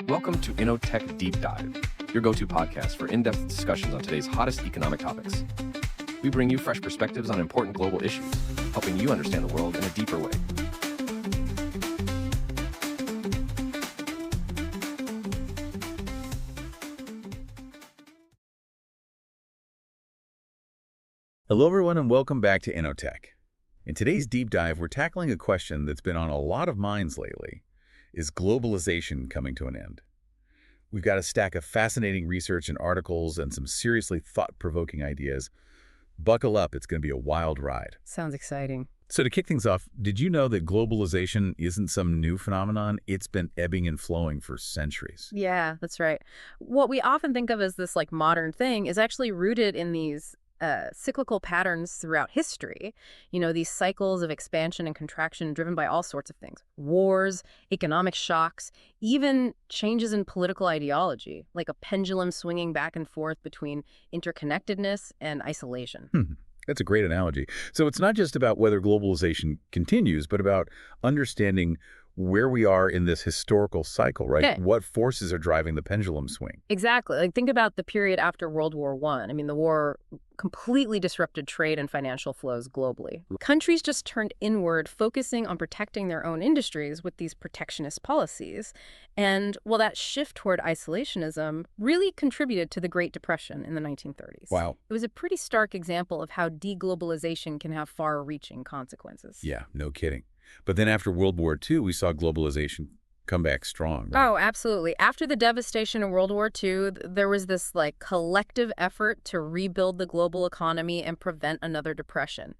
Welcome to Inno-Tech Deep Dive, your go-to podcast for in-depth discussions on today's hottest economic topics. We bring you fresh perspectives on important global issues, helping you understand the world in a deeper way. Hello everyone and welcome back to InnoTech. In today's deep dive, we're tackling a question that's been on a lot of minds lately. Is globalization coming to an end? We've got a stack of fascinating research and articles and some seriously thought-provoking ideas. Buckle up, it's going to be a wild ride. Sounds exciting. So to kick things off, did you know that globalization isn't some new phenomenon? It's been ebbing and flowing for centuries. Yeah, that's right. What we often think of as this modern thing is actually rooted in these cyclical patterns throughout history. These cycles of expansion and contraction driven by all sorts of things. Wars, economic shocks, even changes in political ideology, like a pendulum swinging back and forth between interconnectedness and isolation. That's a great analogy. So it's not just about whether globalization continues, but about understanding where we are in this historical cycle, right? Yeah. What forces are driving the pendulum swing? Exactly. Think about the period after World War I. The war completely disrupted trade and financial flows globally. Countries just turned inward, focusing on protecting their own industries with these protectionist policies. And, that shift toward isolationism really contributed to the Great Depression in the 1930s. Wow. It was a pretty stark example of how deglobalization can have far-reaching consequences. Yeah, no kidding. But then after World War II, we saw globalization come back strong, right? Oh, absolutely. After the devastation of World War II, there was this collective effort to rebuild the global economy and prevent another depression.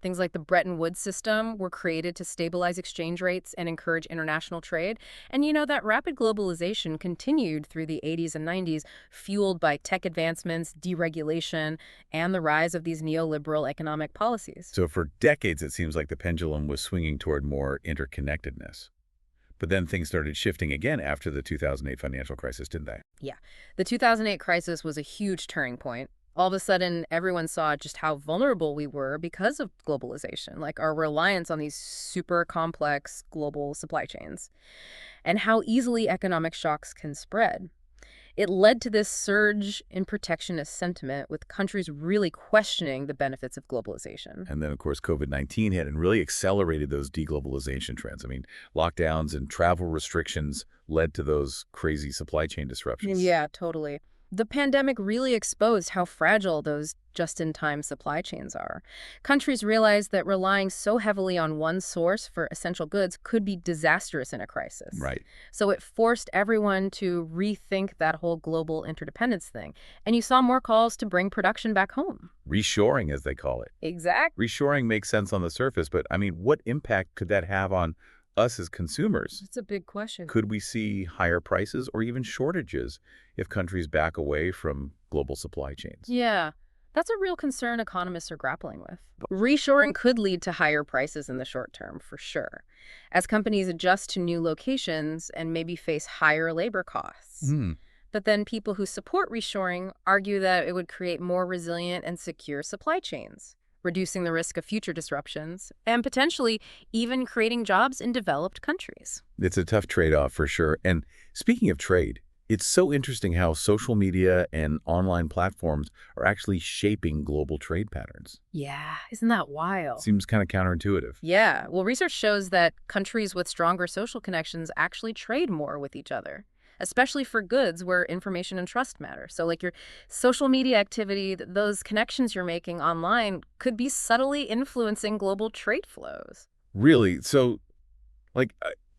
Things like the Bretton Woods system were created to stabilize exchange rates and encourage international trade. And that rapid globalization continued through the 80s and 90s, fueled by tech advancements, deregulation, and the rise of these neoliberal economic policies. So for decades, it seems like the pendulum was swinging toward more interconnectedness. But then things started shifting again after the 2008 financial crisis, didn't they? Yeah. The 2008 crisis was a huge turning point. All of a sudden, everyone saw just how vulnerable we were because of globalization, our reliance on these super complex global supply chains, and how easily economic shocks can spread. It led to this surge in protectionist sentiment, with countries really questioning the benefits of globalization. And then, of course, COVID-19 hit and really accelerated those deglobalization trends. Lockdowns and travel restrictions led to those crazy supply chain disruptions. Yeah, totally. The pandemic really exposed how fragile those just-in-time supply chains are. Countries realized that relying so heavily on one source for essential goods could be disastrous in a crisis. Right. So it forced everyone to rethink that whole global interdependence thing. And you saw more calls to bring production back home. Reshoring, as they call it. Exactly. Reshoring makes sense on the surface, but what impact could that have on us as consumers? It's a big question. Could we see higher prices or even shortages if countries back away from global supply chains? Yeah, that's a real concern economists are grappling with. Reshoring could lead to higher prices in the short term, for sure, as companies adjust to new locations and maybe face higher labor costs. But then people who support reshoring argue that it would create more resilient and secure supply chains, reducing the risk of future disruptions, and potentially even creating jobs in developed countries. It's a tough trade-off for sure. And speaking of trade, it's so interesting how social media and online platforms are actually shaping global trade patterns. Yeah, isn't that wild? Seems kind of counterintuitive. Yeah, research shows that countries with stronger social connections actually trade more with each other, especially for goods where information and trust matter. So your social media activity, those connections you're making online could be subtly influencing global trade flows. Really? So,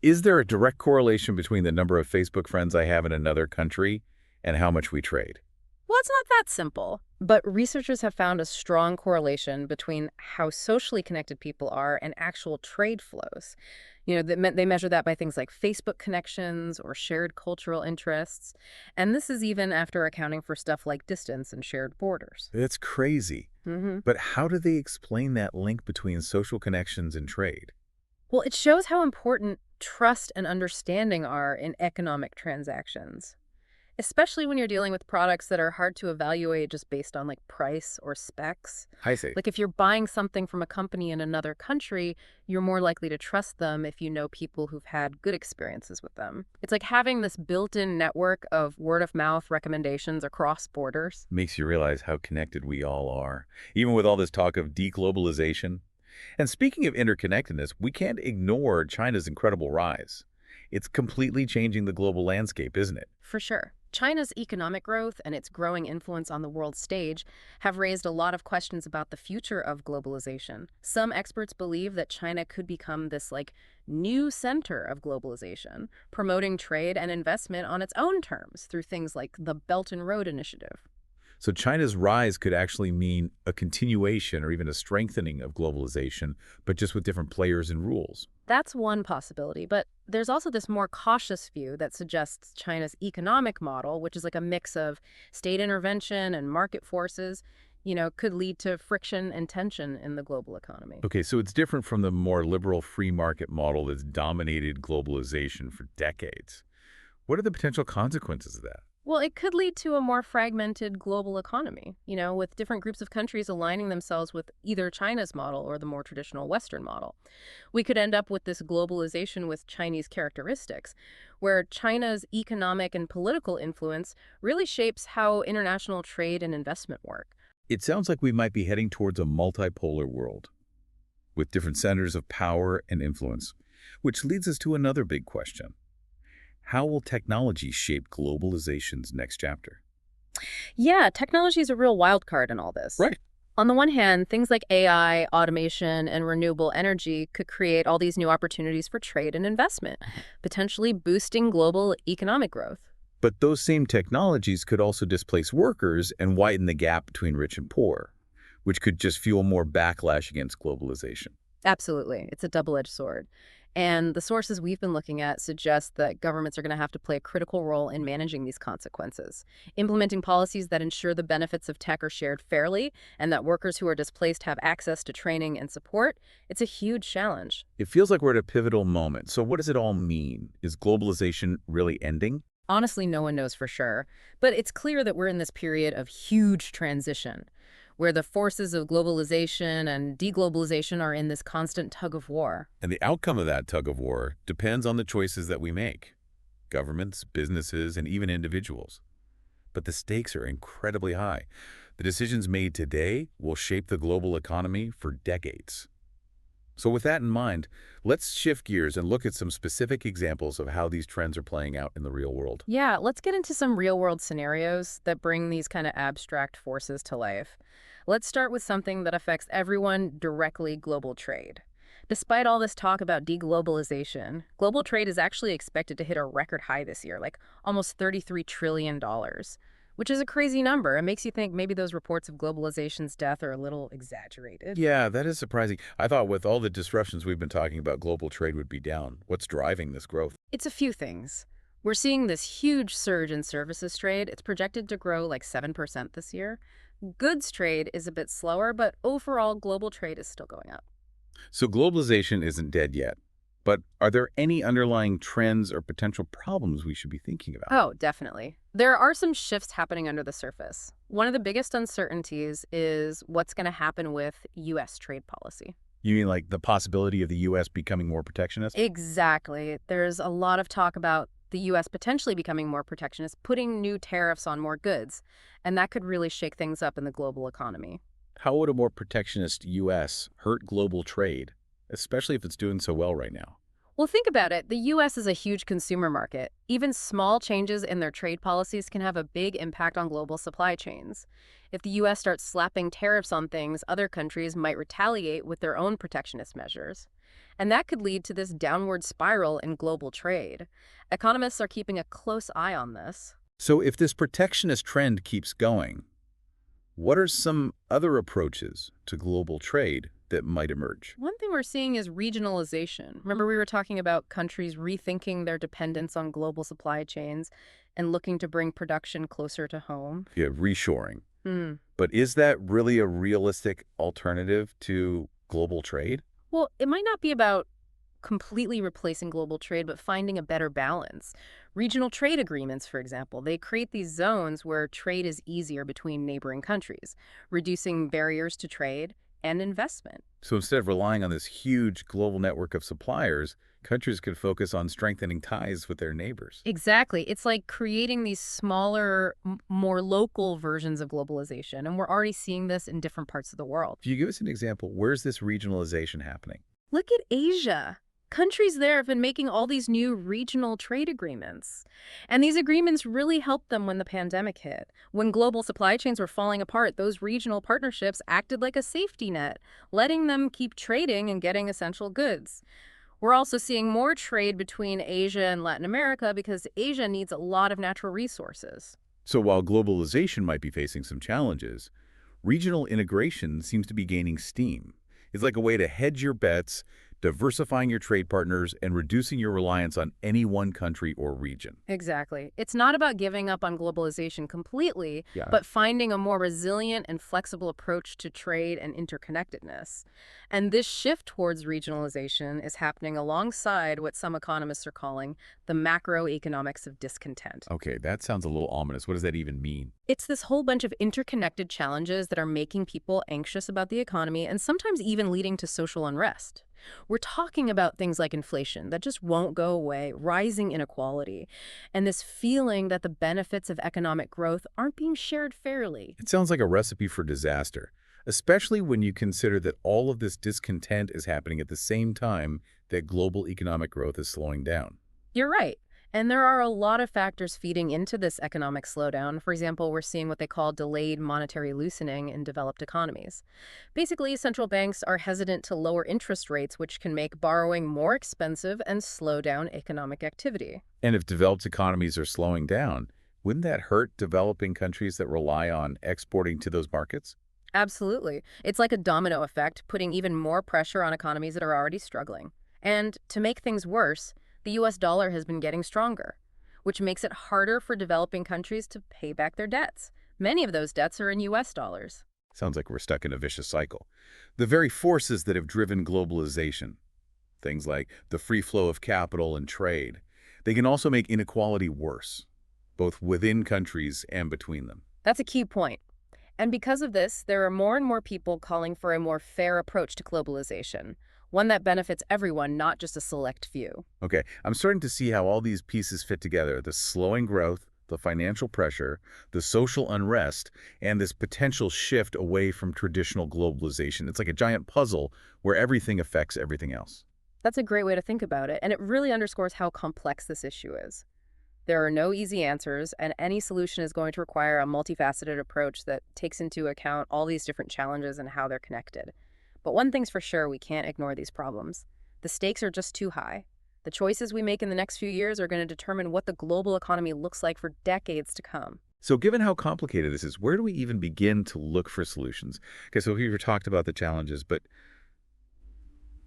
is there a direct correlation between the number of Facebook friends I have in another country and how much we trade? Well, it's not that simple, but researchers have found a strong correlation between how socially connected people are and actual trade flows. They measure that by things like Facebook connections or shared cultural interests. And this is even after accounting for stuff like distance and shared borders. That's crazy. But how do they explain that link between social connections and trade? Well, it shows how important trust and understanding are in economic transactions. especially when you're dealing with products that are hard to evaluate just based on like price or specs. I see. Like if you're buying something from a company in another country, you're more likely to trust them if you know people who've had good experiences with them. It's like having this built-in network of word-of-mouth recommendations across borders. Makes you realize how connected we all are, even with all this talk of deglobalization. And speaking of interconnectedness, we can't ignore China's incredible rise. It's completely changing the global landscape, isn't it? For sure. China's economic growth and its growing influence on the world stage have raised a lot of questions about the future of globalization. Some experts believe that China could become this like new center of globalization, promoting trade and investment on its own terms through things like the Belt and Road Initiative. So China's rise could actually mean a continuation or even a strengthening of globalization, but just with different players and rules. That's one possibility, but there's also this more cautious view that suggests China's economic model, which is like a mix of state intervention and market forces, could lead to friction and tension in the global economy. Okay, so it's different from the more liberal free market model that's dominated globalization for decades. What are the potential consequences of that? Well, it could lead to a more fragmented global economy, with different groups of countries aligning themselves with either China's model or the more traditional Western model. We could end up with this globalization with Chinese characteristics, where China's economic and political influence really shapes how international trade and investment work. It sounds like we might be heading towards a multipolar world with different centers of power and influence, which leads us to another big question. How will technology shape globalization's next chapter? Yeah, technology is a real wild card in all this. Right. On the one hand, things like AI, automation, and renewable energy could create all these new opportunities for trade and investment, potentially boosting global economic growth. But those same technologies could also displace workers and widen the gap between rich and poor, which could just fuel more backlash against globalization. Absolutely. It's a double-edged sword. And the sources we've been looking at suggest that governments are going to have to play a critical role in managing these consequences, implementing policies that ensure the benefits of tech are shared fairly and that workers who are displaced have access to training and support. It's a huge challenge. It feels like we're at a pivotal moment. So what does it all mean? Is globalization really ending? Honestly, no one knows for sure, but it's clear that we're in this period of huge transition, where the forces of globalization and deglobalization are in this constant tug of war. And the outcome of that tug of war depends on the choices that we make. Governments, businesses, and even individuals. But the stakes are incredibly high. The decisions made today will shape the global economy for decades. So with that in mind, let's shift gears and look at some specific examples of how these trends are playing out in the real world. Yeah, let's get into some real-world scenarios that bring these kind of abstract forces to life. Let's start with something that affects everyone directly: global trade. Despite all this talk about deglobalization, global trade is actually expected to hit a record high this year, like almost $33 trillion, which is a crazy number. It makes you think maybe those reports of globalization's death are a little exaggerated. Yeah, that is surprising. I thought with all the disruptions we've been talking about, global trade would be down. What's driving this growth? It's a few things. We're seeing this huge surge in services trade. It's projected to grow like 7% this year. Goods trade is a bit slower, but overall global trade is still going up. So globalization isn't dead yet. But are there any underlying trends or potential problems we should be thinking about? Oh, definitely. There are some shifts happening under the surface. One of the biggest uncertainties is what's going to happen with U.S. trade policy. You mean like the possibility of the U.S. becoming more protectionist? Exactly. There's a lot of talk about the U.S. potentially becoming more protectionist, putting new tariffs on more goods, and that could really shake things up in the global economy. How would a more protectionist U.S. hurt global trade, especially if it's doing so well right now? Well, think about it. The U.S. is a huge consumer market. Even small changes in their trade policies can have a big impact on global supply chains. If the U.S. starts slapping tariffs on things, other countries might retaliate with their own protectionist measures. And that could lead to this downward spiral in global trade. Economists are keeping a close eye on this. So if this protectionist trend keeps going, what are some other approaches to global trade that might emerge? One thing we're seeing is regionalization. Remember, we were talking about countries rethinking their dependence on global supply chains and looking to bring production closer to home. You have reshoring. But is that really a realistic alternative to global trade? Well, it might not be about completely replacing global trade, but finding a better balance. Regional trade agreements, for example, they create these zones where trade is easier between neighboring countries, reducing barriers to trade and investment. So instead of relying on this huge global network of suppliers, countries could focus on strengthening ties with their neighbors. Exactly. It's like creating these smaller, more local versions of globalization. And we're already seeing this in different parts of the world. If you give us an example, where's this regionalization happening? Look at Asia. Countries there have been making all these new regional trade agreements. And these agreements really helped them when the pandemic hit. When global supply chains were falling apart, those regional partnerships acted like a safety net, letting them keep trading and getting essential goods. We're also seeing more trade between Asia and Latin America because Asia needs a lot of natural resources. So while globalization might be facing some challenges, regional integration seems to be gaining steam. It's like a way to hedge your bets, diversifying your trade partners, and reducing your reliance on any one country or region. Exactly. It's not about giving up on globalization completely, Yeah. but finding a more resilient and flexible approach to trade and interconnectedness. And this shift towards regionalization is happening alongside what some economists are calling the macroeconomics of discontent. Okay, that sounds a little ominous. What does that even mean? It's this whole bunch of interconnected challenges that are making people anxious about the economy and sometimes even leading to social unrest. We're talking about things like inflation that just won't go away, rising inequality, and this feeling that the benefits of economic growth aren't being shared fairly. It sounds like a recipe for disaster, especially when you consider that all of this discontent is happening at the same time that global economic growth is slowing down. You're right. And there are a lot of factors feeding into this economic slowdown. For example, we're seeing what they call delayed monetary loosening in developed economies. Basically, central banks are hesitant to lower interest rates, which can make borrowing more expensive and slow down economic activity. And if developed economies are slowing down, wouldn't that hurt developing countries that rely on exporting to those markets? Absolutely. It's like a domino effect, putting even more pressure on economies that are already struggling. And to make things worse, the US dollar has been getting stronger, which makes it harder for developing countries to pay back their debts. Many of those debts are in US dollars. Sounds like we're stuck in a vicious cycle. The very forces that have driven globalization, things like the free flow of capital and trade, they can also make inequality worse, both within countries and between them. That's a key point. And because of this, there are more and more people calling for a more fair approach to globalization, one that benefits everyone, not just a select few. Okay, I'm starting to see how all these pieces fit together: the slowing growth, the financial pressure, the social unrest, and this potential shift away from traditional globalization. It's like a giant puzzle where everything affects everything else. That's a great way to think about it, and it really underscores how complex this issue is. There are no easy answers, and any solution is going to require a multifaceted approach that takes into account all these different challenges and how they're connected. But one thing's for sure, we can't ignore these problems. The stakes are just too high. The choices we make in the next few years are going to determine what the global economy looks like for decades to come. So given how complicated this is, where do we even begin to look for solutions? Okay, so we've talked about the challenges, but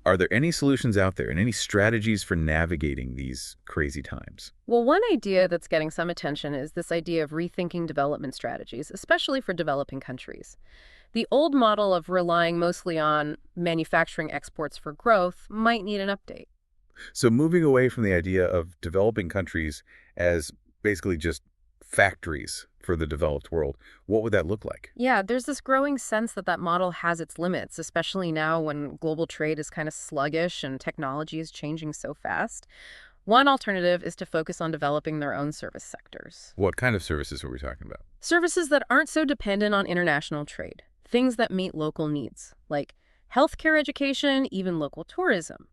are there any solutions out there and any strategies for navigating these crazy times? Well, one idea that's getting some attention is this idea of rethinking development strategies, especially for developing countries. The old model of relying mostly on manufacturing exports for growth might need an update. So moving away from the idea of developing countries as basically just factories for the developed world, what would that look like? Yeah, there's this growing sense that that model has its limits, especially now when global trade is kind of sluggish and technology is changing so fast. One alternative is to focus on developing their own service sectors. What kind of services are we talking about? Services that aren't so dependent on international trade. Things that meet local needs, like healthcare, education, even local tourism.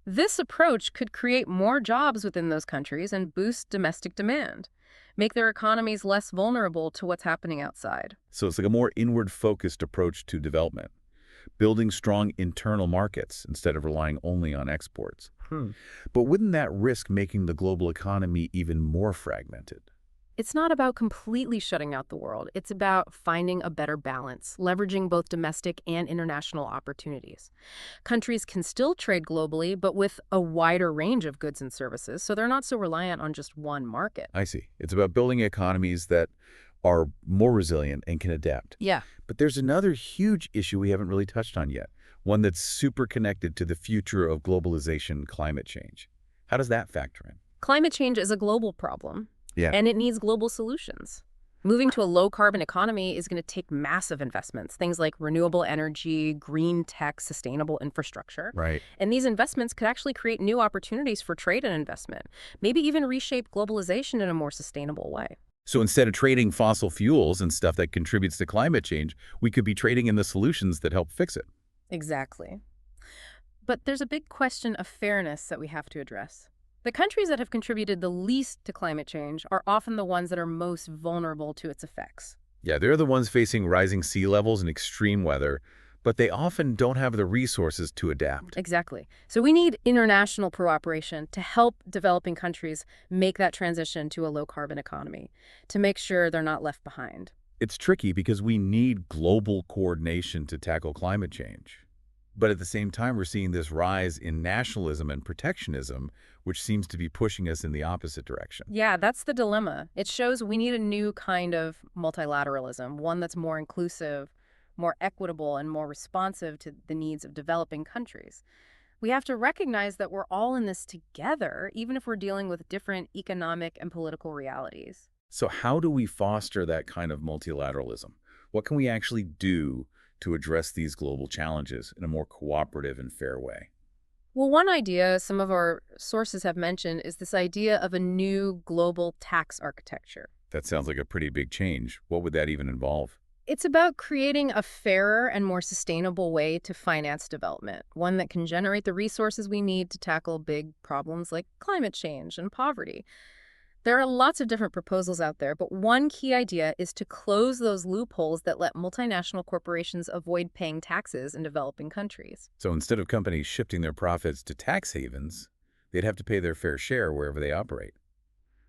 This approach could create more jobs within those countries and boost domestic demand, make their economies less vulnerable to what's happening outside. So it's like a more inward-focused approach to development, building strong internal markets instead of relying only on exports. But wouldn't that risk making the global economy even more fragmented? It's not about completely shutting out the world. It's about finding a better balance, leveraging both domestic and international opportunities. Countries can still trade globally, but with a wider range of goods and services, so they're not so reliant on just one market. I see. It's about building economies that are more resilient and can adapt. Yeah. But there's another huge issue we haven't really touched on yet. one that's super connected to the future of globalization, climate change. How does that factor in? Climate change is a global problem, Yeah. and it needs global solutions. Moving to a low-carbon economy is going to take massive investments, things like renewable energy, green tech, sustainable infrastructure. Right. And these investments could actually create new opportunities for trade and investment, maybe even reshape globalization in a more sustainable way. So instead of trading fossil fuels and stuff that contributes to climate change, we could be trading in the solutions that help fix it. Exactly. But there's a big question of fairness that we have to address. The countries that have contributed the least to climate change are often the ones that are most vulnerable to its effects. Yeah, they're the ones facing rising sea levels and extreme weather, but they often don't have the resources to adapt. Exactly. So we need international cooperation to help developing countries make that transition to a low-carbon economy, to make sure they're not left behind. It's tricky because we need global coordination to tackle climate change. But at the same time, we're seeing this rise in nationalism and protectionism, which seems to be pushing us in the opposite direction. Yeah, that's the dilemma. It shows we need a new kind of multilateralism, one that's more inclusive, more equitable, and more responsive to the needs of developing countries. We have to recognize that we're all in this together, even if we're dealing with different economic and political realities. So how do we foster that kind of multilateralism? What can we actually do to address these global challenges in a more cooperative and fair way? Well, one idea some of our sources have mentioned is this idea of a new global tax architecture. That sounds like a pretty big change. What would that even involve? It's about creating a fairer and more sustainable way to finance development, one that can generate the resources we need to tackle big problems like climate change and poverty. There are lots of different proposals out there, but one key idea is to close those loopholes that let multinational corporations avoid paying taxes in developing countries. So instead of companies shifting their profits to tax havens, they'd have to pay their fair share wherever they operate.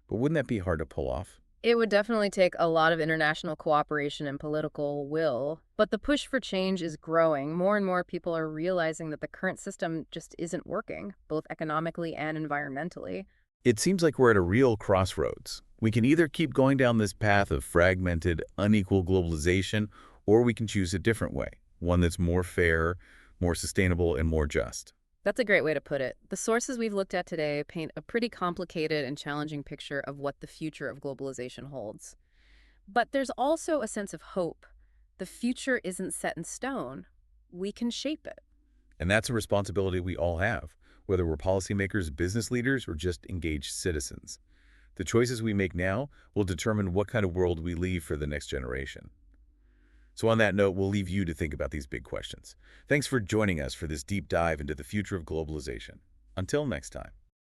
But wouldn't that be hard to pull off? It would definitely take a lot of international cooperation and political will, but the push for change is growing. More and more people are realizing that the current system just isn't working, both economically and environmentally. It seems like we're at a real crossroads. We can either keep going down this path of fragmented, unequal globalization, or we can choose a different way, one that's more fair, more sustainable, and more just. That's a great way to put it. The sources we've looked at today paint a pretty complicated and challenging picture of what the future of globalization holds. But there's also a sense of hope. The future isn't set in stone. We can shape it. And that's a responsibility we all have, whether we're policymakers, business leaders, or just engaged citizens. The choices we make now will determine what kind of world we leave for the next generation. So on that note, we'll leave you to think about these big questions. Thanks for joining us for this deep dive into the future of globalization. Until next time.